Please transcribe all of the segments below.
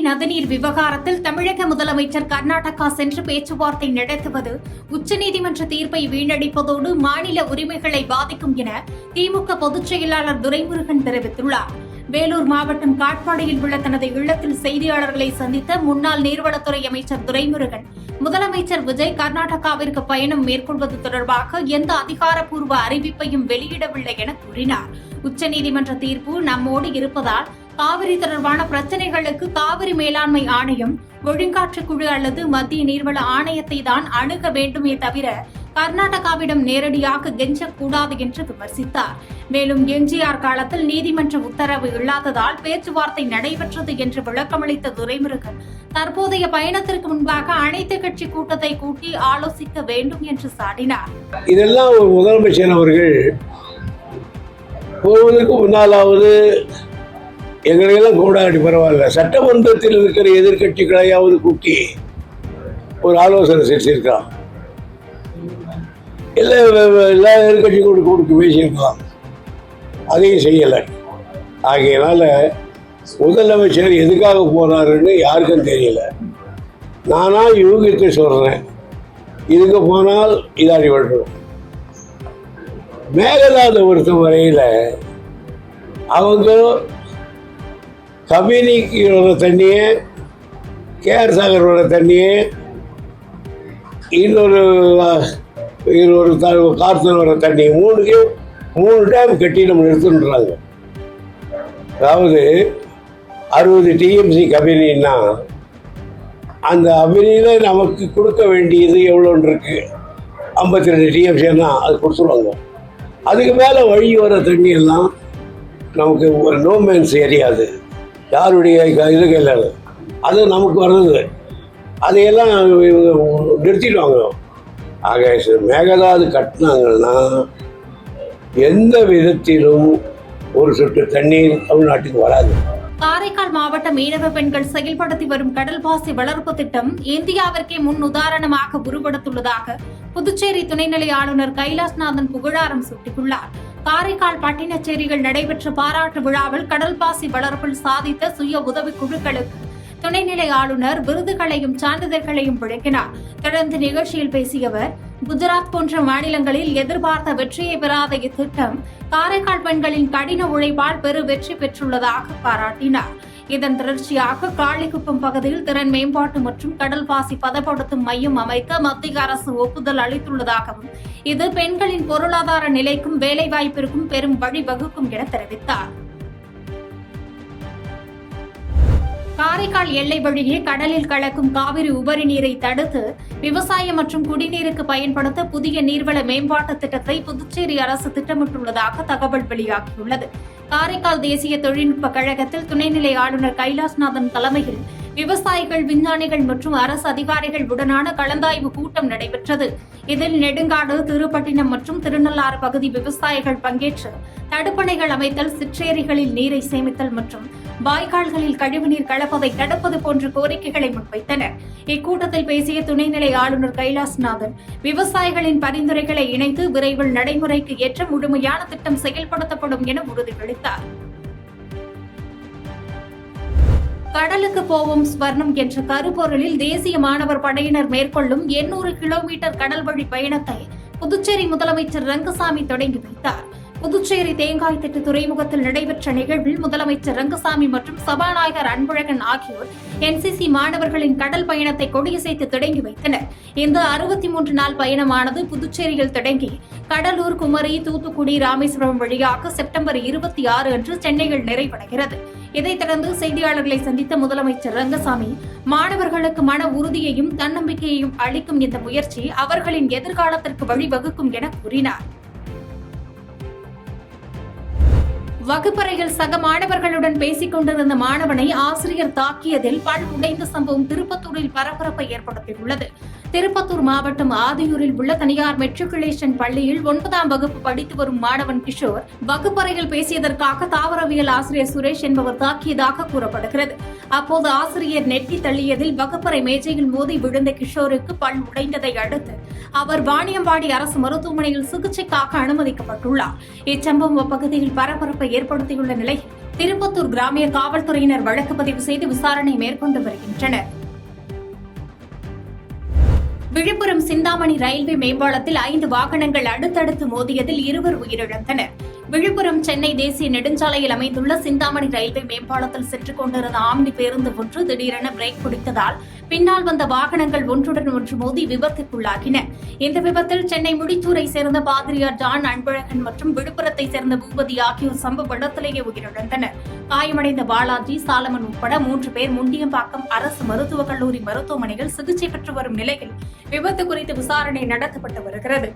நதிநீர் விவகாரத்தில் தமிழக முதலமைச்சர் கர்நாடகா சென்று பேச்சுவார்த்தை நடத்துவது உச்சநீதிமன்ற தீர்ப்பை வீணடிப்பதோடு மாநில உரிமைகளை பாதிக்கும் என திமுக பொதுச் செயலாளர் துரைமுருகன் தெரிவித்துள்ளார். வேலூர் மாவட்டம் காட்பாடியில் உள்ள தனது இல்லத்தில் செய்தியாளர்களை சந்தித்த முன்னாள் நீர்வளத்துறை அமைச்சர் துரைமுருகன், முதலமைச்சர் விஜய் கர்நாடகாவிற்கு பயணம் மேற்கொள்வது தொடர்பாக எந்த அதிகாரப்பூர்வ அறிவிப்பையும் வெளியிடவில்லை என கூறினார். உச்சநீதிமன்ற தீர்ப்பு நம்மோடு இருப்பதால் காவிரி தொடர்பான பிரச்சினைகளுக்கு காவிரி மேலாண்மை ஆணையம், ஒழுங்காற்று குழு அல்லது மத்திய நீர்வள ஆணையத்தை தான் அணுக வேண்டுமே தவிர கர்நாடகாவிடம் நேரடியாக கெஞ்சக்கூடாது என்று விமர்சித்தார். மேலும் எம்ஜிஆர் காலத்தில் நீதிமன்ற உத்தரவு இல்லாததால் பேச்சுவார்த்தை நடைபெற்றது என்று விளக்கமளித்த துரைமுருகன், தற்போதைய பயணத்திற்கு முன்பாக அனைத்து கட்சி கூட்டத்தை கூட்டி ஆலோசிக்க வேண்டும் என்று சாடினார். இதெல்லாம் ஒரு முதலமைச்சர் அவர்கள் போவதற்கு முன்னாலாவது எங்களையெல்லாம் கூடாடி பரவாயில்ல, சட்டமன்றத்தில் இருக்கிற எதிர்கட்சிகளையாவது கூட்டி ஒரு ஆலோசனை செஞ்சிருக்கலாம். எல்லா எதிர்கட்சிகளும் கூட்டு பேசியிருக்கலாம். அதையும் செய்யலை. ஆகையினால முதலமைச்சர் எதுக்காக போனாருன்னு யாருக்கும் தெரியல. நானா யூகித்து சொல்றேன், இதுக்கு போனால் இதாடி விடுறோம். மேகதாது பொறுத்த வரையில் அவங்க கபினிக்கு வர தண்ணியை, கேஆர் சாகர் வர தண்ணியை, இன்னொரு கார்த்தூர் வர தண்ணி, மூணு டேம் கட்டி நம்ம நிறுத்துன்றாங்க. அதாவது 60 டிஎம்சி கபினின்னா அந்த அபினியில் நமக்கு கொடுக்க வேண்டியது எவ்வளோன்னு இருக்கு, 52 டிஎம்சின்னா அது கொடுத்துருவாங்க. அதுக்கு மேலே வழி வர தண்ணி எல்லாம் நமக்கு ஒரு நோமேன்ஸ் ஏரியா, அது யாருடைய இது கையில் அது நமக்கு வர்றது, அதையெல்லாம் நிறுத்திடுவாங்க. ஆக மேகதாது கட்டினாங்கன்னா எந்த விதத்திலும் ஒரு சொட்டு தண்ணீர் தமிழ்நாட்டுக்கு வராது. காரைக்கால் மாவட்ட மீனவ பெண்கள் செயல்படுத்தி வரும் கடல்பாசி வளர்ப்பு திட்டம் இந்தியாவிற்கே முன் உதாரணமாக உருவெடுத்துள்ளதாக புதுச்சேரி துணைநிலை ஆளுநர் கைலாஷ்நாதன் புகழாரம் சூட்டியுள்ளார். காரைக்கால் பட்டினச்சேரியில் நடைபெற்ற பாராட்டு விழாவில் கடல்பாசி வளர்ப்பில் சாதித்த சுய உதவி குழுக்களுக்கு துணைநிலை ஆளுநர் விருதுகளையும் சான்றிதழ்களையும் வழங்கினார். தொடர்ந்து நிகழ்ச்சியில் பேசிய அவர், குஜராத் போன்ற மாநிலங்களில் எதிர்பார்த்த வெற்றியை பெறாத இத்திட்டம் காரைக்கால் பெண்களின் கடின உழைப்பால் பெரு வெற்றி பெற்றுள்ளதாக பாராட்டினார். இதன் தொடர்ச்சியாக காளிக்குப்பம் பகுதியில் திறன் மேம்பாட்டு மற்றும் கடல் பாசி பதப்படுத்தும் மையம் அமைக்க மத்திய அரசு ஒப்புதல் அளித்துள்ளதாகவும், இது பெண்களின் பொருளாதார நிலைக்கும் வேலைவாய்ப்பிற்கும் பெரும் வழிவகுக்கும் என தெரிவித்தார். காரைக்கால் எல்லை வழியே கடலில் கலக்கும் காவிரி உபரி நீரை தடுத்து விவசாயம் மற்றும் குடிநீருக்கு பயன்படுத்த புதிய நீர்வள மேம்பாட்டு திட்டத்தை புதுச்சேரி அரசு திட்டமிட்டுள்ளதாக தகவல் வெளியாகியுள்ளது. காரைக்கால் தேசிய தொழில்நுட்ப கழகத்தில் துணைநிலை ஆளுநர் கைலாஷ்நாதன் தலைமையில் விவசாயிகள், விஞ்ஞானிகள் மற்றும் அரசு அதிகாரிகள் உடனான கலந்தாய்வு கூட்டம் நடைபெற்றது. இதில் நெடுங்காடு, திருப்பட்டினம் மற்றும் திருநள்ளாறு பகுதி விவசாயிகள் பங்கேற்று தடுப்பணைகள் அமைத்தல், சிற்றேரிகளில் நீரை சேமித்தல் மற்றும் வாய்க்கால்களில் கழிவுநீர் கலப்பதை தடுப்பது போன்ற கோரிக்கைகளை முன்வைத்தனர். இக்கூட்டத்தில் பேசிய துணைநிலை ஆளுநர் கைலாஷ்நாதன், விவசாயிகளின் பரிந்துரைகளை இணைத்து விரைவில் நடைமுறைக்கு ஏற்ற முழுமையான திட்டம் செயல்படுத்தப்படும் என உறுதியளித்தார். கடலுக்கு போவோம் ஸ்வர்ணம் என்ற கருப்பொருளில் தேசிய மாணவர் படையினர் மேற்கொள்ளும் 800 கிலோமீட்டர் கடல் வழி பயணத்தை புதுச்சேரி முதலமைச்சர் ரங்கசாமி தொடங்கி வைத்தார். புதுச்சேரி தேங்காய் திட்டு துறைமுகத்தில் நடைபெற்ற நிகழ்வில் முதலமைச்சர் ரங்கசாமி மற்றும் சபாநாயகர் அன்பழகன் ஆகியோர் என்சிசி மாணவர்களின் கடல் பயணத்தை கொடியசைத்து தொடங்கி வைத்தனர். இந்த 63 நாள் பயணமானது புதுச்சேரியில் தொடங்கி கடலூர், குமரி, தூத்துக்குடி, ராமேஸ்வரம் வழியாக செப்டம்பர் 26 அன்று சென்னையில் நிறைவடைகிறது. இதைத் தொடர்ந்து செய்தியாளர்களை சந்தித்த முதலமைச்சர் ரங்கசாமி, மாணவர்களுக்கு மன உறுதியையும் தன்னம்பிக்கையையும் அளிக்கும் இந்த முயற்சி அவர்களின் எதிர்காலத்திற்கு வழிவகுக்கும் என கூறினார். வகுப்பறையில் சக மாணவர்களுடன் பேசிக் கொண்டிருந்த மாணவனை ஆசிரியர் தாக்கியதில் பல் உடைந்த சம்பவம் திருப்பத்தூரில் பரபரப்பை ஏற்படுத்தியுள்ளது. திருப்பத்தூர் மாவட்டம் ஆதியூரில் உள்ள தனியார் மெட்ரிகுலேஷன் பள்ளியில் 9ஆம் வகுப்பு படித்து வரும் மாணவன் கிஷோர் வகுப்பறையில் பேசியதற்காக தாவரவியல் ஆசிரியர் சுரேஷ் என்பவர் தாக்கியதாக கூறப்படுகிறது. அப்போது ஆசிரியர் நெட்டி தள்ளியதில் வகுப்பறை மேஜையில் மோதி விழுந்த கிஷோருக்கு பல் உடைந்ததை அடுத்து அவர் வாணியம்பாடி அரசு மருத்துவமனையில் சிகிச்சைக்காக அனுமதிக்கப்பட்டுள்ளார். இச்சம்பவம் அப்பகுதியில் பரபரப்பை ஏற்படுத்தியுள்ள நிலையில் திருப்பத்தூர் கிராமிய காவல்துறையினர் வழக்கு பதிவு செய்து விசாரணை மேற்கொண்டு வருகின்றனர். விழுப்புரம் சிந்தாமணி ரயில்வே மேம்பாலத்தில் 5 வாகனங்கள் அடுத்தடுத்து மோதியதில் 2 உயிரிழந்தனர். விழுப்புரம் சென்னை தேசிய நெடுஞ்சாலையில் அமைந்துள்ள சிந்தாமணி ரயில்வே மேம்பாலத்தில் சென்று கொண்டிருந்த ஆம்னி பேருந்து ஒன்று திடீரென பிரேக் பிடித்ததால் பின்னால் வந்த வாகனங்கள் ஒன்றுடன் ஒன்று மோதி விபத்துக்குள்ளாகின. இந்த விபத்தில் சென்னை முடிச்சூரை சேர்ந்த பாதிரியார் ஜான் அன்பழகன் மற்றும் விழுப்புரத்தை சேர்ந்த பூபதி ஆகியோர் சம்பவ இடத்திலேயே உயிரிழந்தனர். காயமடைந்த பாலாஜி, சாலமன் உட்பட 3 பேர் முண்டியம்பாக்கம் அரசு மருத்துவக் கல்லூரி மருத்துவமனையில் சிகிச்சை பெற்று வரும் நிலையில் விபத்து குறித்து விசாரணை நடத்தப்பட்டு வருகிறது.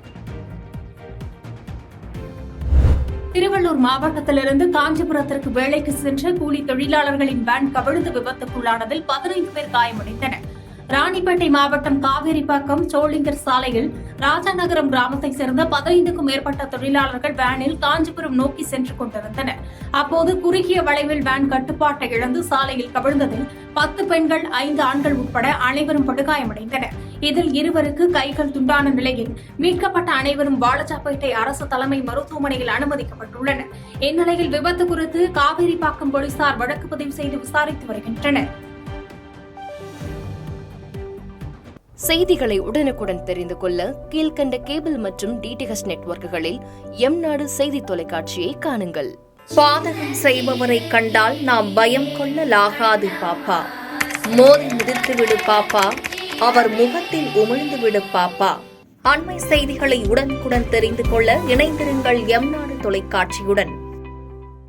திருவள்ளூர் மாவட்டத்திலிருந்து காஞ்சிபுரத்திற்கு வேலைக்கு சென்ற கூலி தொழிலாளர்களின் வேன் கவிழ்ந்து விபத்துக்குள்ளானதில் 15 பேர் காயமடைந்தனர். ராணிப்பேட்டை மாவட்டம் காவேரிப்பாக்கம் சோளிங்கர் சாலையில் ராஜாநகரம் கிராமத்தைச் சேர்ந்த 15க்கும் மேற்பட்ட தொழிலாளர்கள் வேனில் காஞ்சிபுரம் நோக்கி சென்று கொண்டிருந்தனர். அப்போது குறுகிய வளைவில் வேன் கட்டுப்பாட்டை இழந்து சாலையில் கவிழ்ந்ததில் 10 பெண்கள் 5 ஆண்கள் உட்பட அனைவரும் படுகாயமடைந்தனர். இதில் 2 கைகள் துண்டான நிலையில் மீட்கப்பட்ட அனைவரும் வாலஜாப்பேட்டை அரசு தலைமை மருத்துவமனையில் அனுமதிக்கப்பட்டுள்ளனர். இந்நிலையில் விபத்து குறித்து காவேரிப்பாக்கம் போலீசார் வழக்கு பதிவு செய்து விசாரித்து வருகின்றனர். செய்திகளை உடனுக்குடன் தெரிந்து கொள்ள கீழ்க்கண்ட கேபிள் மற்றும் டிடிஎச் நெட்வொர்க்குகளில் எம்நாடு செய்தி தொலைக்காட்சியை காணுங்கள். பாதகம் செய்பவரை கண்டால் நாம் பயம் கொள்ளலாகாது பாப்பா. மோதி மிதித்துவிடு பாப்பா, அவர் முகத்தில் உமிழ்ந்துவிடு பாப்பா. அண்மை செய்திகளை உடனுக்குடன் தெரிந்து கொள்ள இணைந்திருங்கள் எம்நாடு தொலைக்காட்சியுடன்.